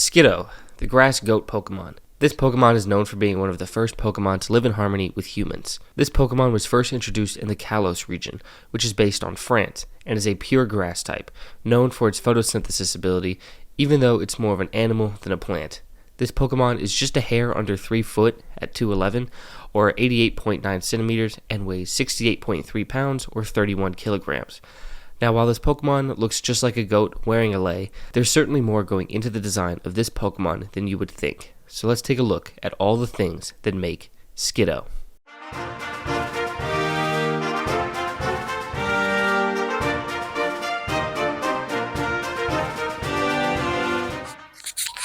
Skiddo, the grass goat Pokemon. This Pokemon is known for being one of the first Pokemon to live in harmony with humans. This Pokemon was first introduced in the Kalos region, which is based on France, and is a pure grass type, known for its photosynthesis ability, even though it's more of an animal than a plant. This Pokemon is just a hair under 3 foot at 2'11", or 88.9 centimeters, and weighs 68.3 pounds, or 31 kilograms. Now, while this Pokemon looks just like a goat wearing a lei, there's certainly more going into the design of this Pokemon than you would think. So let's take a look at all the things that make Skiddo.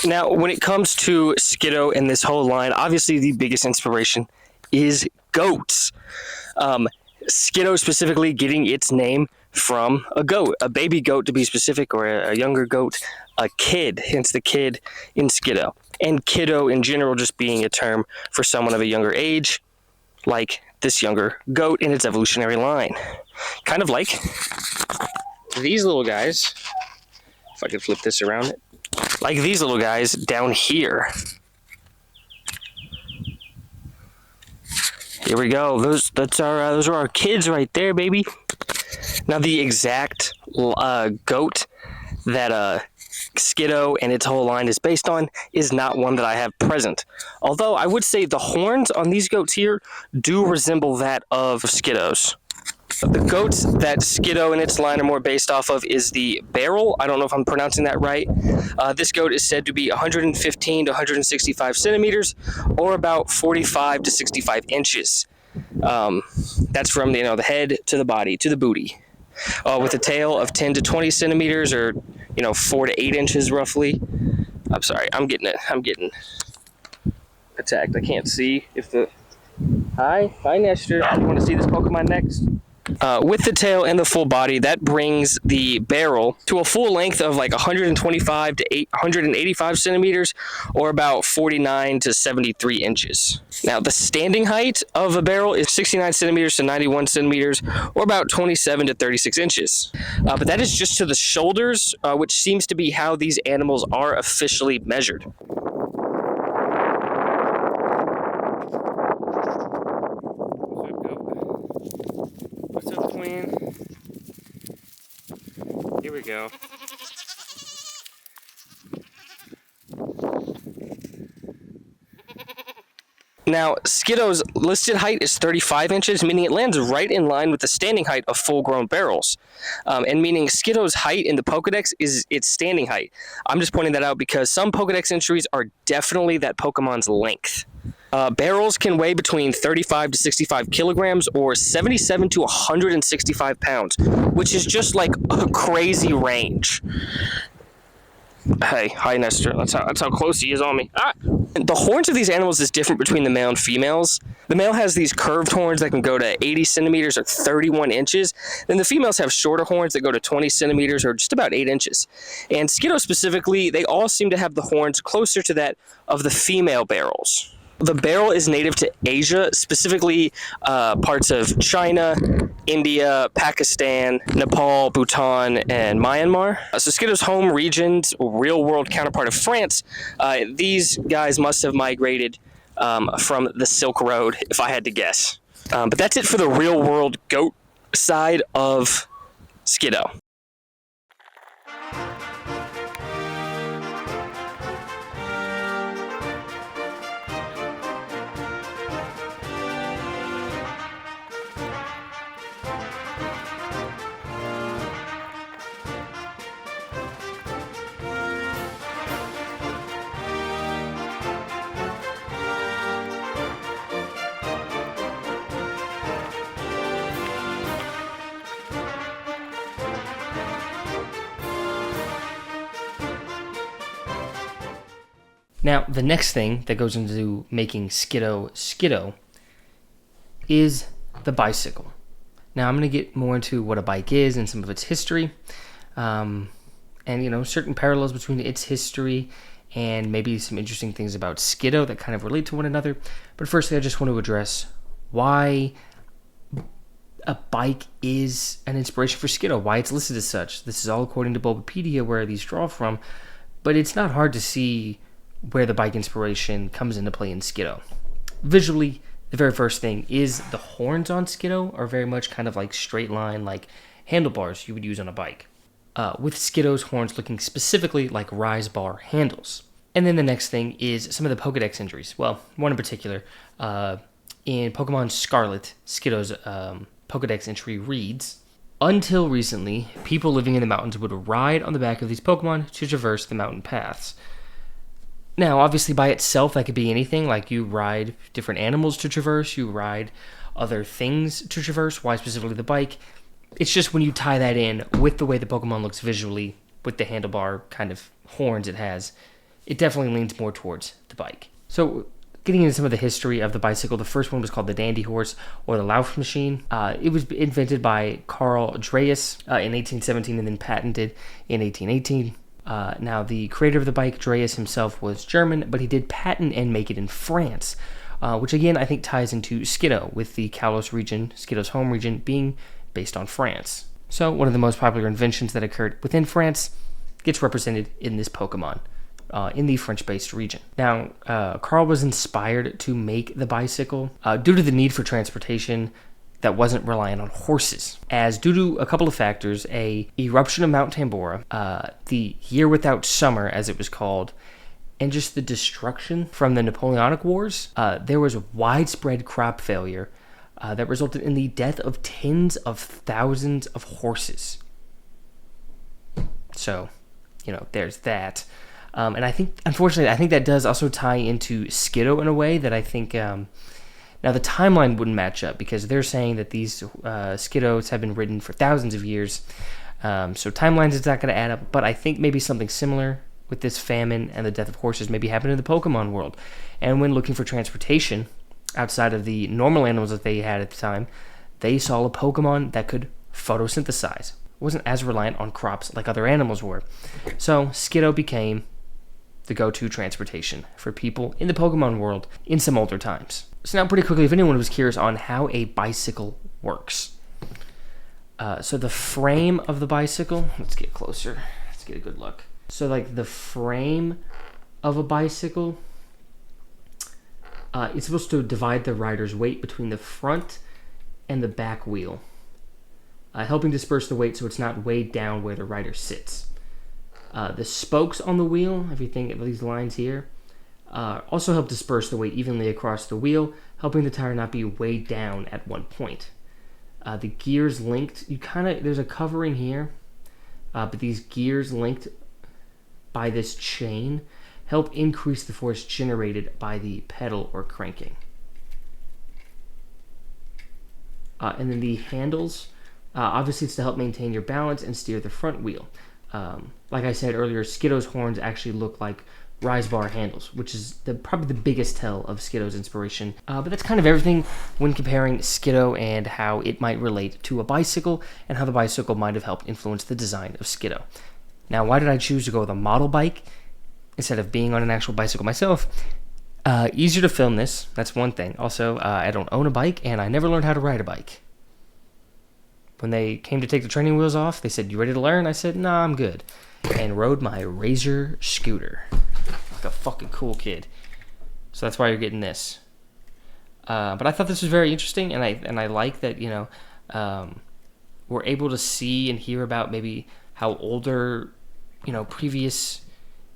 Now, when it comes to Skiddo and this whole line, obviously the biggest inspiration is goats. Skiddo specifically getting its name from a goat, a baby goat to be specific, or a younger goat, a kid, hence the kid in Skiddo. And kiddo in general just being a term for someone of a younger age, like this younger goat in its evolutionary line. Kind of like these little guys, if I could flip this around, like these little guys down here. Here we go. Those are our kids right there, baby. Now, the exact goat that Skiddo and its whole line is based on is not one that I have present. Although I would say the horns on these goats here do resemble that of Skiddo's. The goats that Skiddo and its line are more based off of is the barrel. I don't know if I'm pronouncing that right. This goat is said to be 115 to 165 centimeters, or about 45 to 65 inches. That's from the head to the body to the booty, with a tail of 10 to 20 centimeters, or 4 to 8 inches roughly. I'm sorry, I'm getting attacked. I can't see if the hi Nestor. You want to see this Pokemon next? With the tail and the full body, that brings the barrel to a full length of like 125 to 185 centimeters, or about 49 to 73 inches. Now, the standing height of a barrel is 69 centimeters to 91 centimeters, or about 27 to 36 inches. But that is just to the shoulders, which seems to be how these animals are officially measured. What's up, twin? Here we go. Now, Skiddo's listed height is 35 inches, meaning it lands right in line with the standing height of full-grown barrels. And meaning Skiddo's height in the Pokedex is its standing height. I'm just pointing that out because some Pokedex entries are definitely that Pokemon's length. Barrels can weigh between 35 to 65 kilograms, or 77 to 165 pounds, which is just like a crazy range. Hey, hi Nestor. That's how close he is on me. Ah! The horns of these animals is different between the male and females. The male has these curved horns that can go to 80 centimeters or 31 inches. Then the females have shorter horns that go to 20 centimeters or just about 8 inches. And Skiddo specifically, they all seem to have the horns closer to that of the female barrels. The barrel is native to Asia, specifically parts of China, India, Pakistan, Nepal, Bhutan, and Myanmar. So Skiddo's home region's real-world counterpart of France, these guys must have migrated from the Silk Road, if I had to guess. But that's it for the real-world goat side of Skiddo. Now, the next thing that goes into making Skiddo Skiddo is the bicycle. Now, I'm going to get more into what a bike is and some of its history, and certain parallels between its history and maybe some interesting things about Skiddo that kind of relate to one another. But firstly, I just want to address why a bike is an inspiration for Skiddo, why it's listed as such. This is all according to Bulbapedia, where these draw from. But it's not hard to see where the bike inspiration comes into play in Skiddo. Visually, the very first thing is the horns on Skiddo are very much kind of like straight line, like handlebars you would use on a bike, with Skiddo's horns looking specifically like rise bar handles. And then the next thing is some of the Pokedex entries. Well, one in particular. In Pokemon Scarlet, Skiddo's Pokedex entry reads, "Until recently, people living in the mountains would ride on the back of these Pokemon to traverse the mountain paths." Now, obviously, by itself, that could be anything. Like, you ride different animals to traverse, you ride other things to traverse. Why specifically the bike? It's just when you tie that in with the way the Pokemon looks visually, with the handlebar kind of horns it has, it definitely leans more towards the bike. So, getting into some of the history of the bicycle, the first one was called the Dandy Horse, or the Lauf Machine. It was invented by Carl Dreis in 1817 and then patented in 1818. Now, the creator of the bike, Dreis himself, was German, but he did patent and make it in France, which again I think ties into Skiddo, with the Kalos region, Skiddo's home region, being based on France. So one of the most popular inventions that occurred within France gets represented in this Pokemon, in the French-based region. Now, Carl was inspired to make the bicycle due to the need for transportation that wasn't reliant on horses, as due to a couple of factors: a eruption of Mount Tambora, the year without summer, as it was called, and just the destruction from the Napoleonic Wars. There was widespread crop failure that resulted in the death of tens of thousands of horses. So, there's that. And I think, unfortunately, I think that does also tie into Skiddo in a way that I think... Now, the timeline wouldn't match up because they're saying that these Skiddos have been ridden for thousands of years. So timelines is not going to add up. But I think maybe something similar with this famine and the death of horses maybe happened in the Pokemon world. And when looking for transportation outside of the normal animals that they had at the time, they saw a Pokemon that could photosynthesize. It wasn't as reliant on crops like other animals were. So Skiddo became the go-to transportation for people in the Pokemon world in some older times. So now, pretty quickly, if anyone was curious on how a bicycle works. So the frame of the bicycle, let's get closer. Let's get a good look. So like the frame of a bicycle, it's supposed to divide the rider's weight between the front and the back wheel, helping disperse the weight so it's not weighed down where the rider sits. The spokes on the wheel, everything, these lines here, also help disperse the weight evenly across the wheel, helping the tire not be weighed down at one point. The gears linked, there's a covering here, but these gears linked by this chain help increase the force generated by the pedal or cranking. And then the handles, obviously it's to help maintain your balance and steer the front wheel. Like I said earlier, Skiddo's horns actually look like rise bar handles, which is probably the biggest tell of Skiddo's inspiration. But that's kind of everything when comparing Skiddo and how it might relate to a bicycle and how the bicycle might have helped influence the design of Skiddo. Now, why did I choose to go with a model bike instead of being on an actual bicycle myself? Easier to film this, that's one thing. Also, I don't own a bike and I never learned how to ride a bike. When they came to take the training wheels off, they said, "You ready to learn?" I said, "Nah, I'm good." And rode my Razor scooter. Like a fucking cool kid. So that's why you're getting this. But I thought this was very interesting, and I like that, we're able to see and hear about maybe how older, previous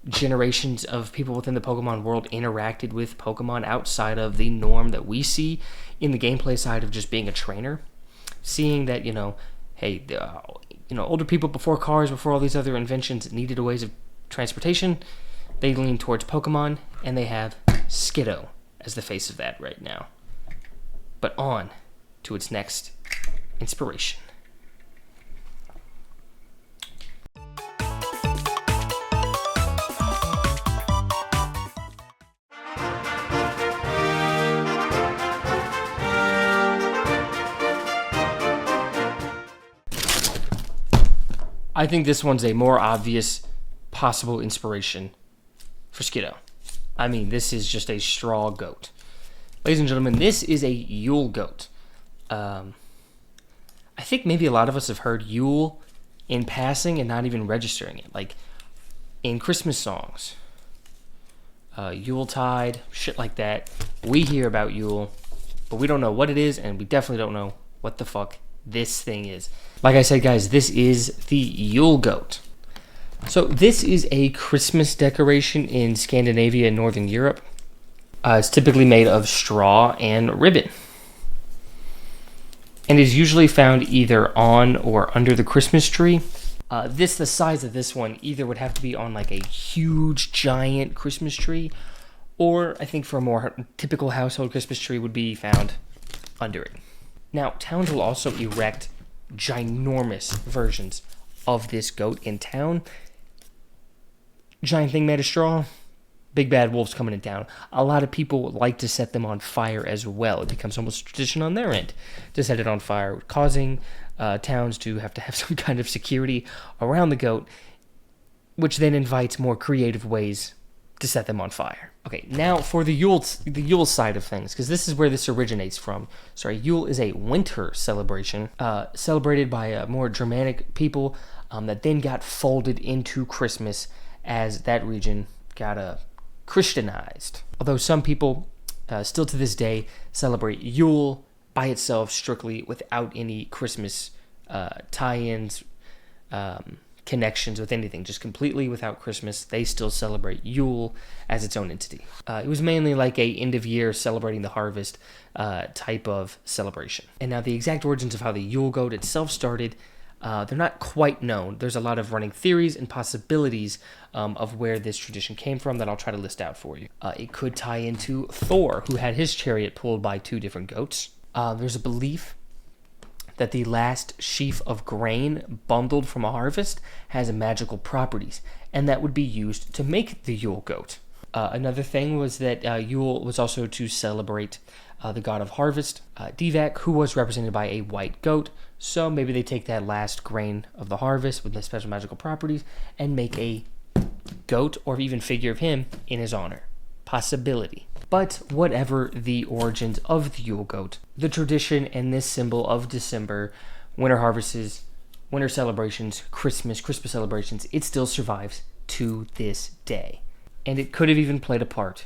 generations of people within the Pokemon world interacted with Pokemon outside of the norm that we see in the gameplay side of just being a trainer. Seeing that, hey, older people before cars, before all these other inventions needed ways of transportation, they lean towards Pokemon, and they have Skiddo as the face of that right now. But on to its next inspiration. I think this one's a more obvious possible inspiration for Skiddo. I mean, this is just a straw goat. Ladies and gentlemen, this is a Yule goat. I think maybe a lot of us have heard Yule in passing and not even registering it. Like, in Christmas songs, Yuletide, shit like that, we hear about Yule, but we don't know what it is, and we definitely don't know what the fuck this thing is. Like I said, guys, this is the Yule goat. So this is a Christmas decoration in Scandinavia and Northern Europe. It's typically made of straw and ribbon, and is usually found either on or under the Christmas tree. The size of this one either would have to be on like a huge, giant Christmas tree, or I think for a more typical household Christmas tree would be found under it. Now, towns will also erect ginormous versions of this goat in town. Giant thing made of straw, big bad wolves coming in town. A lot of people like to set them on fire as well. It becomes almost a tradition on their end to set it on fire, causing towns to have some kind of security around the goat, which then invites more creative ways to set them on fire. Okay, now for the Yule side of things, because this is where this originates from. Sorry, Yule is a winter celebration celebrated by more Germanic people that then got folded into Christmas as that region got Christianized. Although some people still to this day celebrate Yule by itself strictly without any Christmas tie-ins, connections with anything, just completely without Christmas. They still celebrate Yule as its own entity. It was mainly like a end of year celebrating the harvest type of celebration. And now the exact origins of how the Yule goat itself started, they're not quite known. There's a lot of running theories and possibilities of where this tradition came from that I'll try to list out for you. It could tie into Thor, who had his chariot pulled by two different goats. There's a belief that the last sheaf of grain bundled from a harvest has magical properties, and that would be used to make the Yule goat. Another thing was that Yule was also to celebrate the god of harvest, Divak, who was represented by a white goat. So maybe they take that last grain of the harvest with the special magical properties and make a goat or even figure of him in his honor. Possibility. But whatever the origins of the Yule goat, the tradition and this symbol of December, winter harvests, winter celebrations, Christmas celebrations, it still survives to this day. And it could have even played a part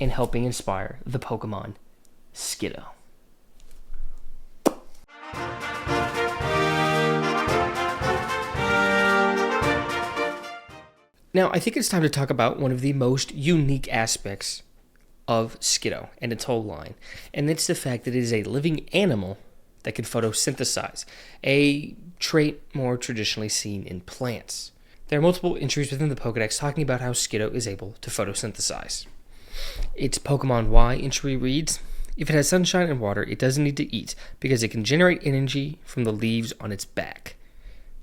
in helping inspire the Pokemon Skiddo. Now, I think it's time to talk about one of the most unique aspects of Skiddo and its whole line, and it's the fact that it is a living animal that can photosynthesize, a trait more traditionally seen in plants. There are multiple entries within the Pokedex talking about how Skiddo is able to photosynthesize. Its Pokemon Y entry reads, if it has sunshine and water, it doesn't need to eat because it can generate energy from the leaves on its back.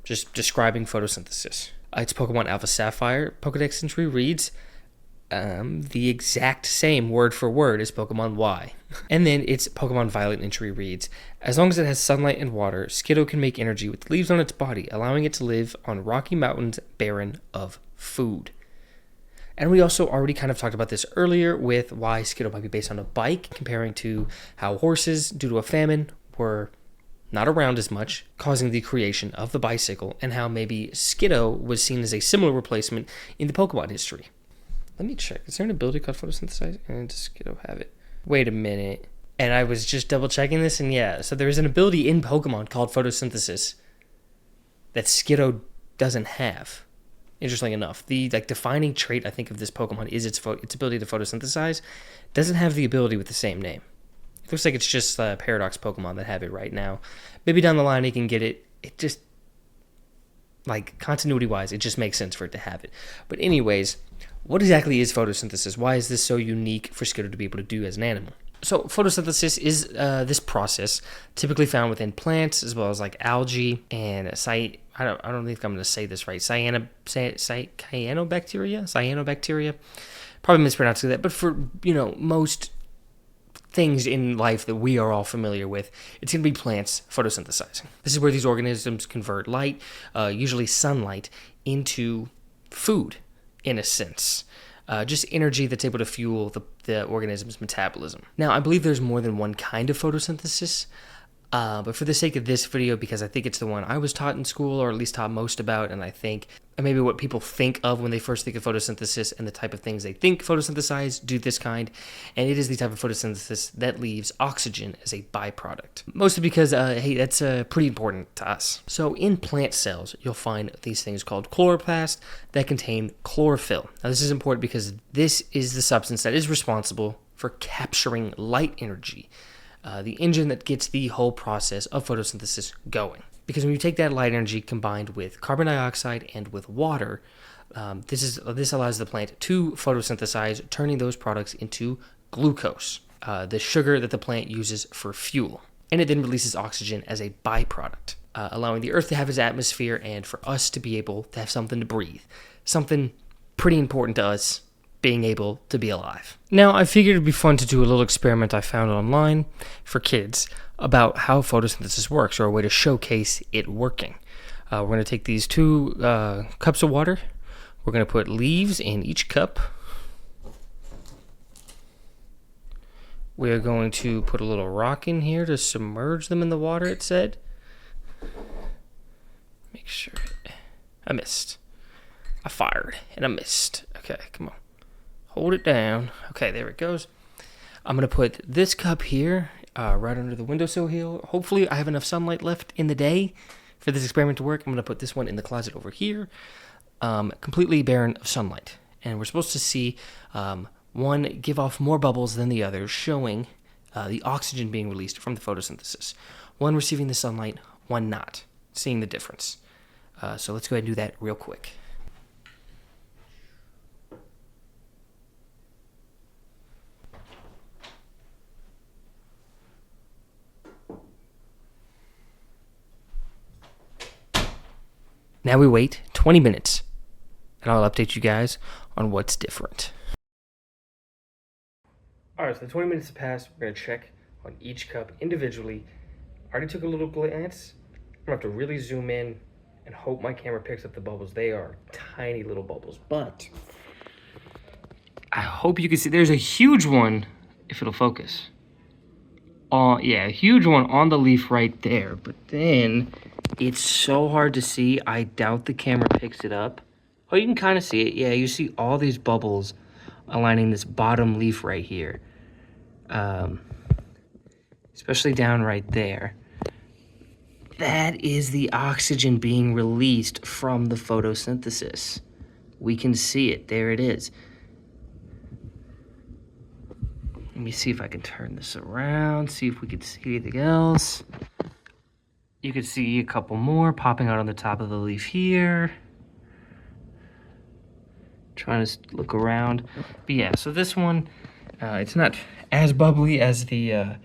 Just describing photosynthesis. Its Pokemon Alpha Sapphire Pokedex entry reads, the exact same word for word as Pokemon Y. And then its Pokemon Violet entry reads, as long as it has sunlight and water, Skiddo can make energy with leaves on its body, allowing it to live on rocky mountains barren of food. And we also already kind of talked about this earlier with why Skiddo might be based on a bike, comparing to how horses, due to a famine, were not around as much, causing the creation of the bicycle, and how maybe Skiddo was seen as a similar replacement in the Pokemon history. Let me check. Is there an ability called photosynthesize? And does Skiddo have it? Wait a minute. And I was just double checking this, and yeah, so there is an ability in Pokemon called photosynthesis that Skiddo doesn't have. Interestingly enough, the defining trait I think of this Pokemon is its ability to photosynthesize. Doesn't have the ability with the same name. It looks like it's just Paradox Pokemon that have it right now. Maybe down the line it can get it. It just, continuity-wise, it just makes sense for it to have it. But anyways, what exactly is photosynthesis? Why is this so unique for Skiddo to be able to do as an animal? So photosynthesis is this process typically found within plants as well as algae and I don't think I'm going to say this right. Cyanobacteria. Probably mispronouncing that, but for most things in life that we are all familiar with, it's going to be plants photosynthesizing. This is where these organisms convert light, usually sunlight, into food in a sense. Just energy that's able to fuel the organism's metabolism. Now, I believe there's more than one kind of photosynthesis. But for the sake of this video, because I think it's the one I was taught in school, or at least taught most about, and I think maybe what people think of when they first think of photosynthesis and the type of things they think photosynthesize do this kind, and it is the type of photosynthesis that leaves oxygen as a byproduct. Mostly because, hey, that's pretty important to us. So in plant cells, you'll find these things called chloroplasts that contain chlorophyll. Now this is important because this is the substance that is responsible for capturing light energy. The engine that gets the whole process of photosynthesis going. Because when you take that light energy combined with carbon dioxide and with water, this allows the plant to photosynthesize, turning those products into glucose, the sugar that the plant uses for fuel. And it then releases oxygen as a byproduct, allowing the Earth to have its atmosphere and for us to be able to have something to breathe. Something pretty important to us, being able to be alive. Now, I figured it'd be fun to do a little experiment I found online for kids about how photosynthesis works, or a way to showcase it working. We're going to take these 2 cups of water. We're going to put leaves in each cup. We're going to put a little rock in here to submerge them in the water, it said. Make sure. I missed. I fired, and I missed. Okay, come on. Hold it down. Okay, there it goes. I'm going to put this cup here right under the windowsill here. Hopefully I have enough sunlight left in the day for this experiment to work. I'm going to put this one in the closet over here, completely barren of sunlight. And we're supposed to see one give off more bubbles than the other, showing the oxygen being released from the photosynthesis. One receiving the sunlight, one not, seeing the difference. So let's go ahead and do that real quick. Now we wait 20 minutes, and I'll update you guys on what's different. Alright, so the 20 minutes have passed. We're going to check on each cup individually. I already took a little glance. I'm going to have to really zoom in and hope my camera picks up the bubbles. They are tiny little bubbles, but I hope you can see. There's a huge one, if it'll focus. Yeah, a huge one on the leaf right there, but then it's so hard to see. I doubt the camera picks it up. Oh, you can kind of see it. Yeah, you see all these bubbles aligning this bottom leaf right here. Especially down right there. That is the oxygen being released from the photosynthesis. We can see it. There it is. Let me see if I can turn this around, see if we can see anything else. You can see a couple more popping out on the top of the leaf here. Trying to look around. But yeah, so this one, it's not as bubbly as the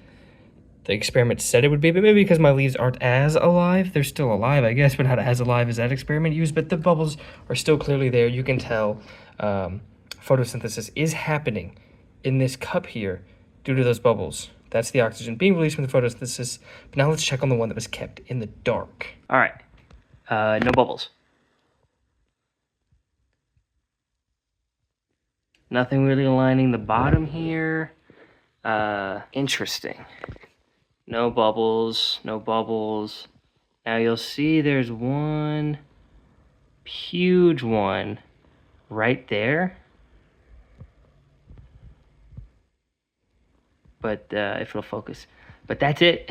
experiment said it would be, but maybe because my leaves aren't as alive. They're still alive, I guess, but not as alive as that experiment used. But the bubbles are still clearly there. You can tell photosynthesis is happening in this cup here due to those bubbles. That's the oxygen being released from the photosynthesis. But now let's check on the one that was kept in the dark. All right, no bubbles. Nothing really aligning the bottom here. Interesting. No bubbles, no bubbles. Now you'll see there's one huge one right there. But if it'll focus. But that's it.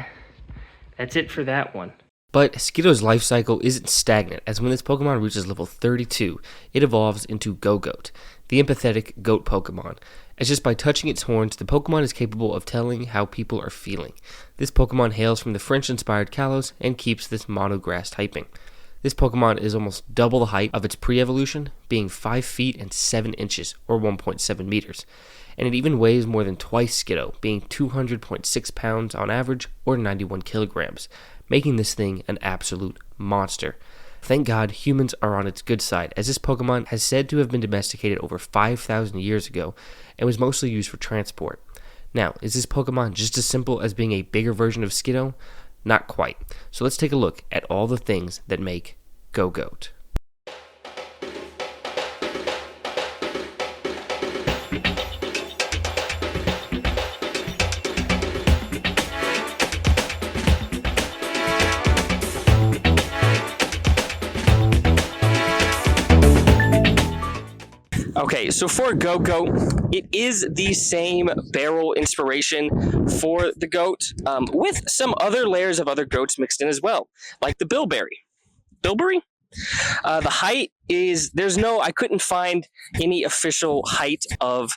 That's it for that one. But Skiddo's life cycle isn't stagnant, as when this Pokemon reaches level 32, it evolves into Gogoat, the empathetic goat Pokemon, as just by touching its horns, the Pokemon is capable of telling how people are feeling. This Pokemon hails from the French-inspired Kalos and keeps this monograss typing. This Pokemon is almost double the height of its pre-evolution, being 5 feet and 7 inches, or 1.7 meters. And it even weighs more than twice Skiddo, being 200.6 pounds on average, or 91 kilograms, making this thing an absolute monster. Thank God humans are on its good side, as this Pokemon has said to have been domesticated over 5,000 years ago, and was mostly used for transport. Now, is this Pokemon just as simple as being a bigger version of Skiddo? Not quite. So let's take a look at all the things that make Gogoat. Okay, so for Gogoat, it is the same barrel inspiration for the goat, with some other layers of other goats mixed in as well, like the bilberry. Bilberry? The height is, I couldn't find any official height of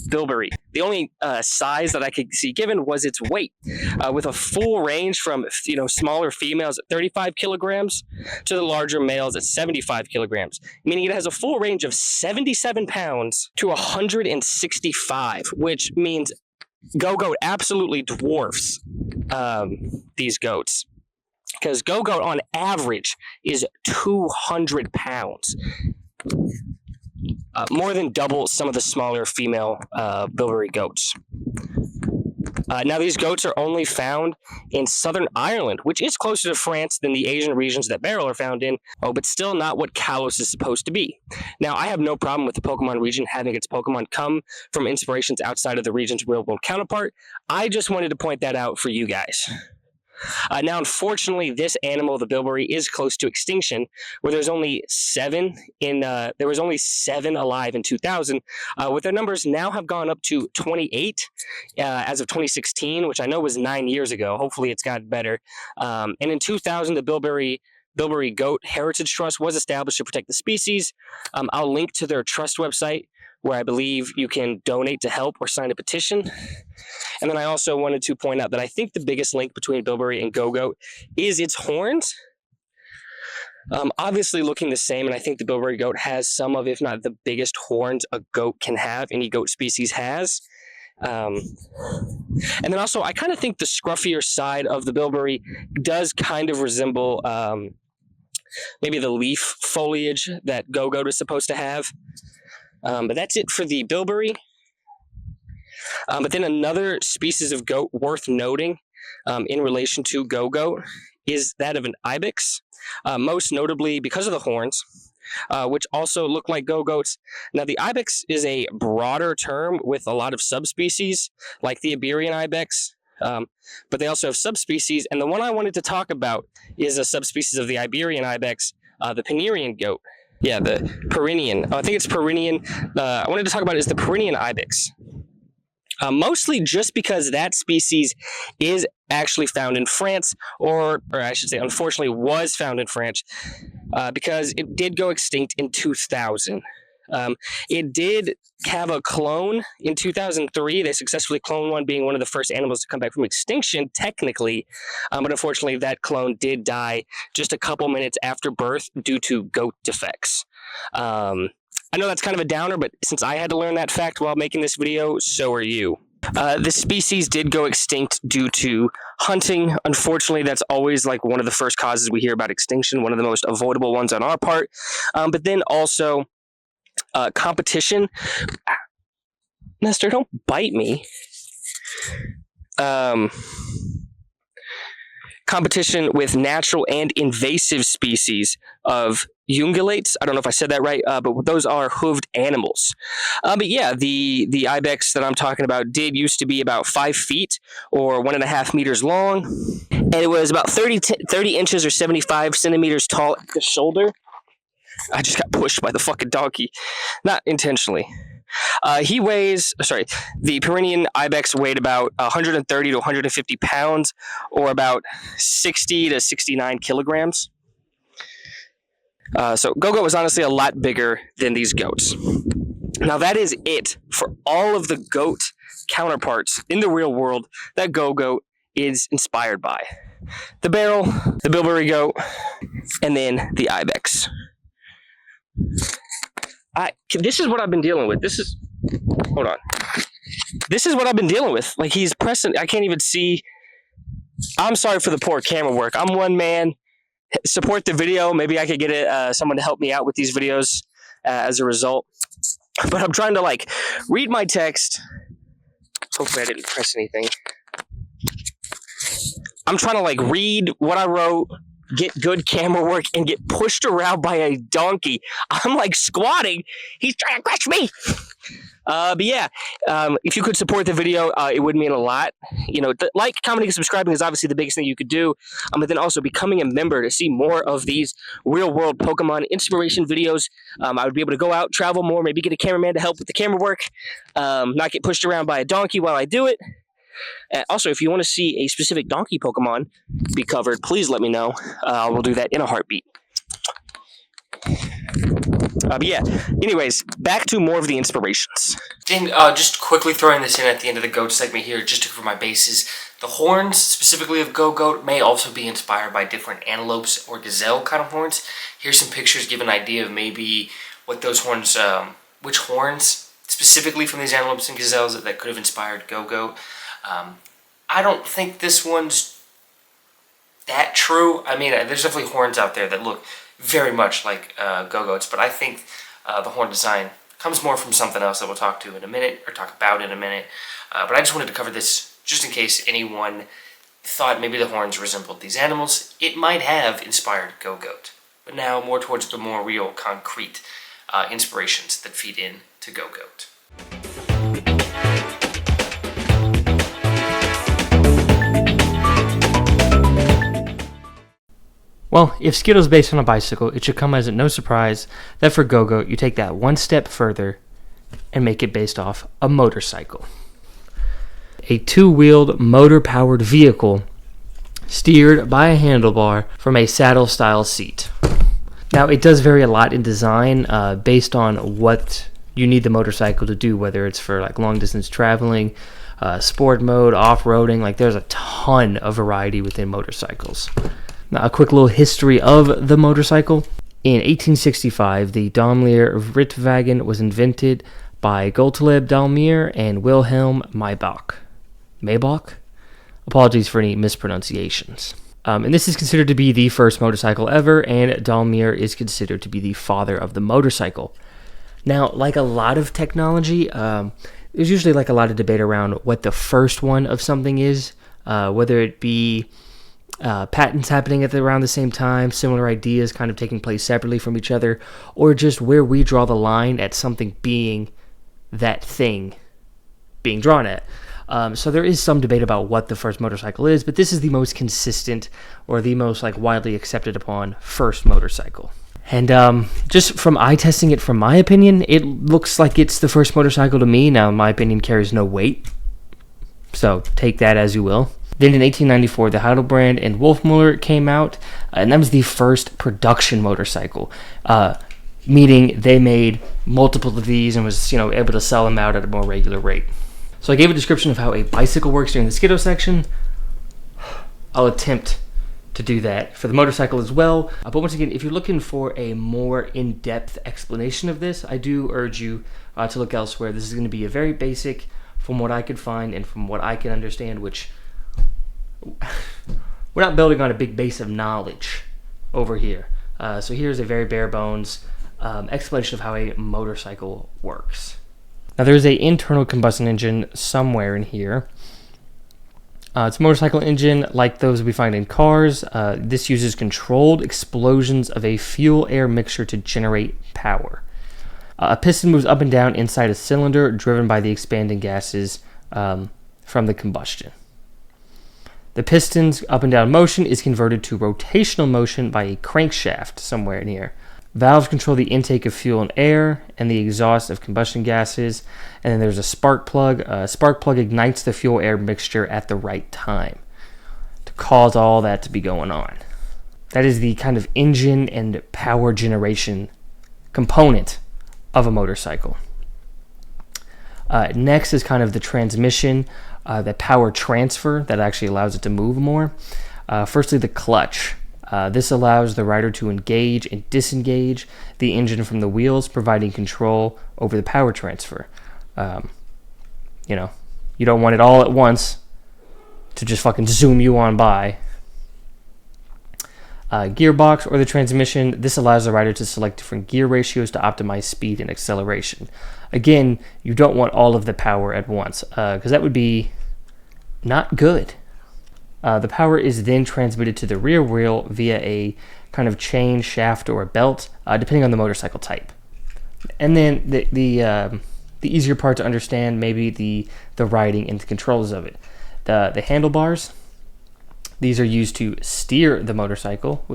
bilberry. The only size that I could see given was its weight, with a full range from smaller females at 35 kilograms to the larger males at 75 kilograms, meaning it has a full range of 77 pounds to 165, which means Gogoat absolutely dwarfs these goats. Because Gogoat on average is 200 pounds, more than double some of the smaller female bilberry goats. Now, these goats are only found in southern Ireland, which is closer to France than the Asian regions that barrel are found in, but still not what Kalos is supposed to be. Now, I have no problem with the Pokemon region having its Pokemon come from inspirations outside of the region's real-world counterpart. I just wanted to point that out for you guys. Now, unfortunately, this animal, the bilberry, is close to extinction, where there was only 7 alive in 2000, with their numbers now have gone up to 28 as of 2016, which I know was 9 years ago. Hopefully, it's gotten better. And in 2000, the Bilberry Goat Heritage Trust was established to protect the species. I'll link to their trust website, where I believe you can donate to help or sign a petition. And then I also wanted to point out that I think the biggest link between bilberry and Gogoat is its horns. Obviously looking the same, and I think the bilberry goat has some of, if not the biggest horns a goat can have, any goat species has. And then also, I kind of think the scruffier side of the bilberry does kind of resemble maybe the leaf foliage that Gogoat is supposed to have. But that's it for the bilberry. But then another species of goat worth noting in relation to Gogoat is that of an ibex, most notably because of the horns, which also look like Gogoats. Now, the ibex is a broader term with a lot of subspecies, like the Iberian ibex, but they also have subspecies, and the one I wanted to talk about is a subspecies of the Iberian ibex, the Pyrenean goat. Yeah, the Pyrenean. I think it's Pyrenean. I wanted to talk about is the Pyrenean ibex. Mostly just because that species is actually found in France, or I should say, unfortunately, was found in France, because it did go extinct in 2000. It did have a clone in 2003. They successfully cloned one, being one of the first animals to come back from extinction, technically. But unfortunately, that clone did die just a couple minutes after birth due to goat defects. I know that's kind of a downer, but since I had to learn that fact while making this video, so are you. The species did go extinct due to hunting. Unfortunately, that's always like one of the first causes we hear about extinction, one of the most avoidable ones on our part. But then also competition. Nestor, don't bite me. Competition with natural and invasive species of ungulates. I don't know if I said that right, but those are hooved animals. But yeah, the ibex that I'm talking about did used to be about 5 feet or 1.5 meters long, and it was about 30 inches or 75 centimeters tall at the shoulder. I just got pushed by the fucking donkey, not intentionally. The Pyrenean ibex weighed about 130 to 150 pounds, or about 60 to 69 kilograms. So Gogoat was honestly a lot bigger than these goats. Now, that is it for all of the goat counterparts in the real world that Gogoat is inspired by. The barrel, the bilberry goat, and then the ibex. This is what I've been dealing with. Hold on. This is what I've been dealing with. Like, he's pressing, I can't even see. I'm sorry for the poor camera work. I'm one man. Support the video. Maybe I could get someone to help me out with these videos as a result. But I'm trying to, read my text. Hopefully I didn't press anything. I'm trying to, read what I wrote, get good camera work, and get pushed around by a donkey. I'm, squatting. He's trying to crush me. But yeah, if you could support the video, it would mean a lot. Like, commenting, and subscribing is obviously the biggest thing you could do. But then also becoming a member to see more of these real world Pokemon inspiration videos. I would be able to go out, travel more, maybe get a cameraman to help with the camera work, not get pushed around by a donkey while I do it. Also, if you want to see a specific donkey Pokemon be covered, please let me know. We'll do that in a heartbeat. But yeah, anyways, back to more of the inspirations. Just quickly throwing this in at the end of the goat segment here, just to cover my bases. The horns, specifically of Gogoat, may also be inspired by different antelopes or gazelle kind of horns. Here's some pictures give an idea of maybe what those horns, which horns specifically from these antelopes and gazelles that could have inspired Gogoat. I don't think this one's that true. I mean, there's definitely horns out there that look very much like Gogoats, but I think the horn design comes more from something else that we'll talk about in a minute. But I just wanted to cover this just in case anyone thought maybe the horns resembled these animals. It might have inspired Gogoat, but now more towards the more real, concrete inspirations that feed in to Gogoat. Well, if Skiddo's based on a bicycle, it should come as no surprise that for Gogoat, you take that one step further and make it based off a motorcycle. A two-wheeled, motor-powered vehicle steered by a handlebar from a saddle-style seat. Now, it does vary a lot in design based on what you need the motorcycle to do, whether it's for like long-distance traveling, sport mode, off-roading. Like, there's a ton of variety within motorcycles. Now, a quick little history of the motorcycle. In 1865, the Daimler Rittwagen was invented by Gottlieb Daimler and Wilhelm Maybach. Maybach? Apologies for any mispronunciations. And this is considered to be the first motorcycle ever, and Daimler is considered to be the father of the motorcycle. Now, like a lot of technology, there's usually like a lot of debate around what the first one of something is, whether it be patents happening around the same time, similar ideas kind of taking place separately from each other, or just where we draw the line at something being that thing being drawn at. So there is some debate about what the first motorcycle is, but this is the most consistent or the most like widely accepted upon first motorcycle. And just from eye testing it, from my opinion, it looks like it's the first motorcycle to me. Now, my opinion carries no weight, so take that as you will. Then in 1894, the Heidelbrand and Wolfmuller came out, and that was the first production motorcycle, meaning they made multiple of these and was able to sell them out at a more regular rate. So I gave a description of how a bicycle works during the Skiddo section. I'll attempt to do that for the motorcycle as well. But once again, if you're looking for a more in-depth explanation of this, I do urge you to look elsewhere. This is going to be a very basic, from what I could find and from what I can understand, which we're not building on a big base of knowledge over here. So here's a very bare bones explanation of how a motorcycle works. Now there's an internal combustion engine somewhere in here. It's a motorcycle engine like those we find in cars. This uses controlled explosions of a fuel-air mixture to generate power. A piston moves up and down inside a cylinder driven by the expanding gases from the combustion. The piston's up and down motion is converted to rotational motion by a crankshaft somewhere in here. Valves control the intake of fuel and air and the exhaust of combustion gases. And then there's a spark plug. A spark plug ignites the fuel-air mixture at the right time to cause all that to be going on. That is the kind of engine and power generation component of a motorcycle. Next is kind of the transmission, the power transfer that actually allows it to move more. Firstly, the clutch. This allows the rider to engage and disengage the engine from the wheels, providing control over the power transfer. You don't want it all at once to just fucking zoom you on by. Gearbox or the transmission. This allows the rider to select different gear ratios to optimize speed and acceleration. Again, you don't want all of the power at once because that would be not good. The power is then transmitted to the rear wheel via a kind of chain, shaft, or a belt, depending on the motorcycle type. And then the the easier part to understand, maybe the riding and the controls of it. The handlebars, these are used to steer the motorcycle.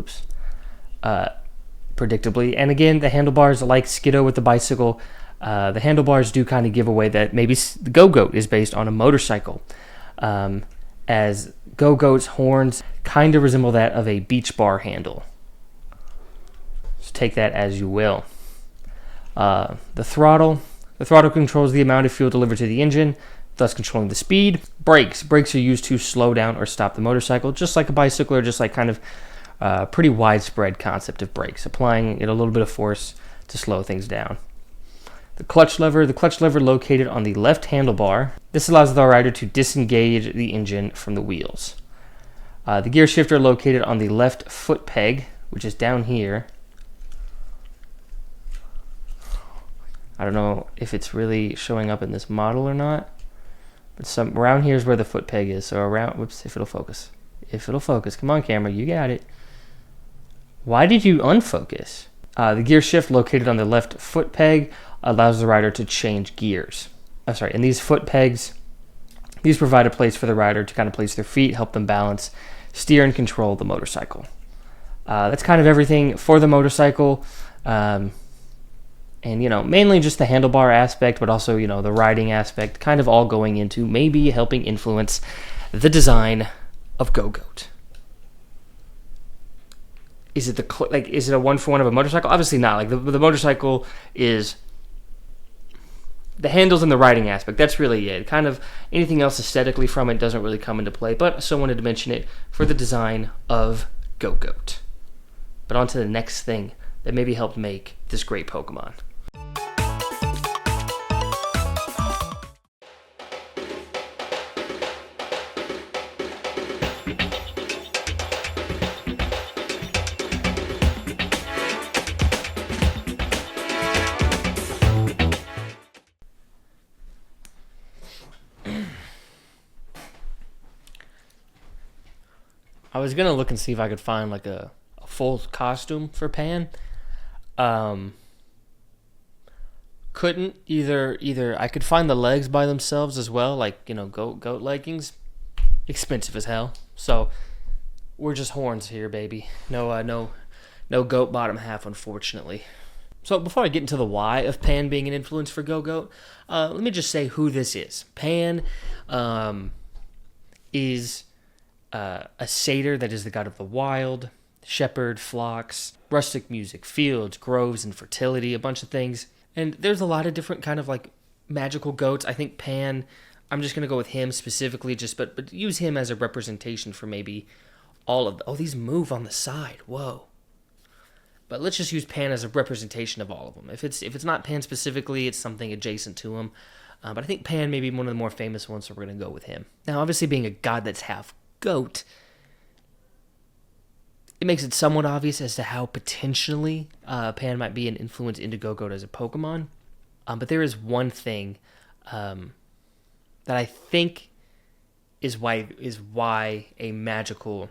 Predictably. And again, the handlebars, like Skiddo with the bicycle, the handlebars do kind of give away that maybe the Gogoat is based on a motorcycle, as Gogoat's horns kind of resemble that of a beach bar handle. So take that as you will. The throttle controls the amount of fuel delivered to the engine, thus controlling the speed. Brakes are used to slow down or stop the motorcycle, just like a bicycle, or just like kind of pretty widespread concept of brakes, applying it a little bit of force to slow things down. The clutch lever located on the left handlebar. This allows the rider to disengage the engine from the wheels. The gear shifter located on the left foot peg, which is down here. I don't know if it's really showing up in this model or not, but around here is where the foot peg is. So around, if it'll focus. Come on, camera, you got it. Why did you unfocus? The gear shift located on the left foot peg allows the rider to change gears. And these foot pegs, these provide a place for the rider to kind of place their feet, help them balance, steer, and control the motorcycle. That's kind of everything for the motorcycle. And, mainly just the handlebar aspect, but also, the riding aspect, kind of all going into maybe helping influence the design of Gogoat. Is it is it a one for one of a motorcycle? Obviously not. Like the motorcycle is the handles and the riding aspect. That's really it. Kind of anything else aesthetically from it doesn't really come into play. But I still wanted to mention it for the design of Gogoat. But on to the next thing that maybe helped make this great Pokemon. I was gonna look and see if I could find like a full costume for Pan. Couldn't either. I could find the legs by themselves as well, like goat leggings. Expensive as hell. So we're just horns here, baby. No goat bottom half, unfortunately. So before I get into the why of Pan being an influence for Gogoat, let me just say who this is. Pan is a satyr that is the god of the wild, shepherd, flocks, rustic music, fields, groves, and fertility, a bunch of things. And there's a lot of different kind of like magical goats. I think Pan, I'm just going to go with him specifically, but use him as a representation for maybe all of these move on the side. Whoa. But let's just use Pan as a representation of all of them. If it's not Pan specifically, it's something adjacent to him. But I think Pan may be one of the more famous ones, so we're going to go with him. Now, obviously being a god that's half goat, it makes it somewhat obvious as to how potentially Pan might be an influence into Gogoat as a Pokemon. But there is one thing that I think is why a magical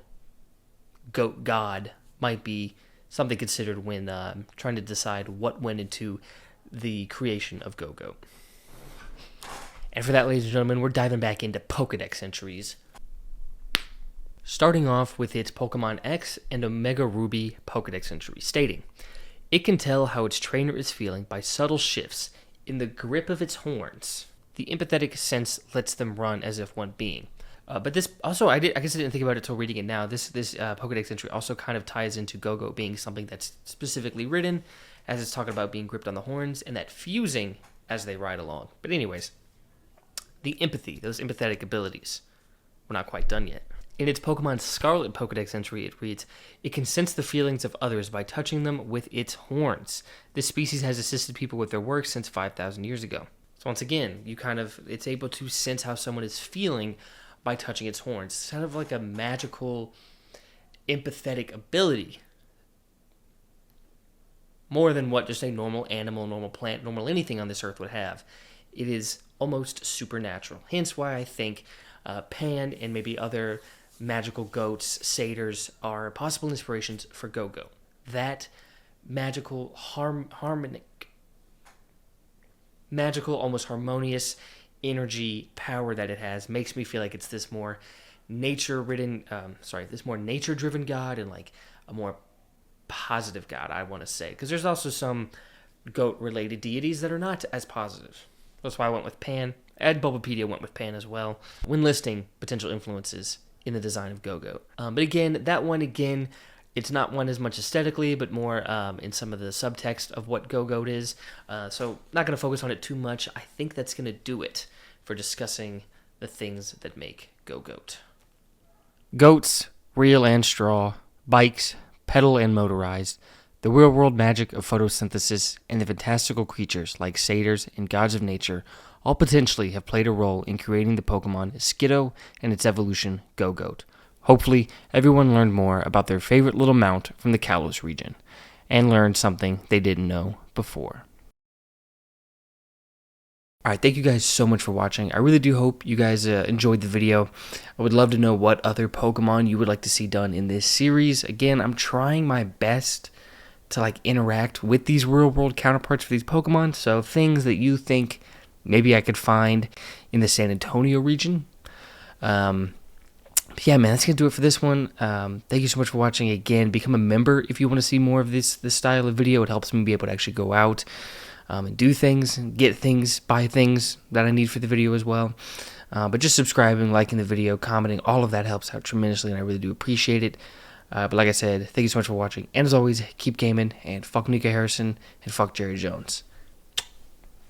goat god might be something considered when trying to decide what went into the creation of Gogoat. And for that, ladies and gentlemen, we're diving back into Pokedex entries. Starting off with its Pokemon X and Omega Ruby Pokedex entry, stating, it can tell how its trainer is feeling by subtle shifts in the grip of its horns. The empathetic sense lets them run as if one being. But this also, I guess I didn't think about it until reading it now. This Pokedex entry also kind of ties into Gogoat being something that's specifically written, as it's talking about being gripped on the horns and that fusing as they ride along. But anyways, the empathy, those empathetic abilities, we're not quite done yet. In its Pokemon Scarlet Pokedex entry, it reads, it can sense the feelings of others by touching them with its horns. This species has assisted people with their work since 5,000 years ago. So once again, it's able to sense how someone is feeling by touching its horns. It's kind of like a magical, empathetic ability. More than what just a normal animal, normal plant, normal anything on this earth would have. It is almost supernatural. Hence why I think Pan and maybe other magical goats, satyrs, are possible inspirations for Gogoat. That magical, harmonic, magical, almost harmonious energy power that it has makes me feel like it's this more this more nature-driven god, and like a more positive god, I want to say, because there's also some goat-related deities that are not as positive. That's why I went with Pan. And Bulbapedia went with Pan as well when listing potential influences in the design of Gogoat. But again, that one, it's not one as much aesthetically, but more in some of the subtext of what Gogoat is. So not going to focus on it too much. I think that's going to do it for discussing the things that make Gogoat. Goats, real and straw, bikes, pedal and motorized, the real-world magic of photosynthesis, and the fantastical creatures like satyrs and gods of nature all potentially have played a role in creating the Pokemon Skiddo and its evolution, Gogoat. Hopefully, everyone learned more about their favorite little mount from the Kalos region, and learned something they didn't know before. Alright, thank you guys so much for watching. I really do hope you guys enjoyed the video. I would love to know what other Pokemon you would like to see done in this series. Again, I'm trying my best to like interact with these real-world counterparts for these Pokemon, so things that you think maybe I could find in the San Antonio region. Yeah, man, that's going to do it for this one. Thank you so much for watching. Again, become a member if you want to see more of this style of video. It helps me be able to actually go out and do things, and get things, buy things that I need for the video as well. But just subscribing, liking the video, commenting, all of that helps out tremendously, and I really do appreciate it. But like I said, thank you so much for watching. And as always, keep gaming, and fuck Mika Harrison, and fuck Jerry Jones.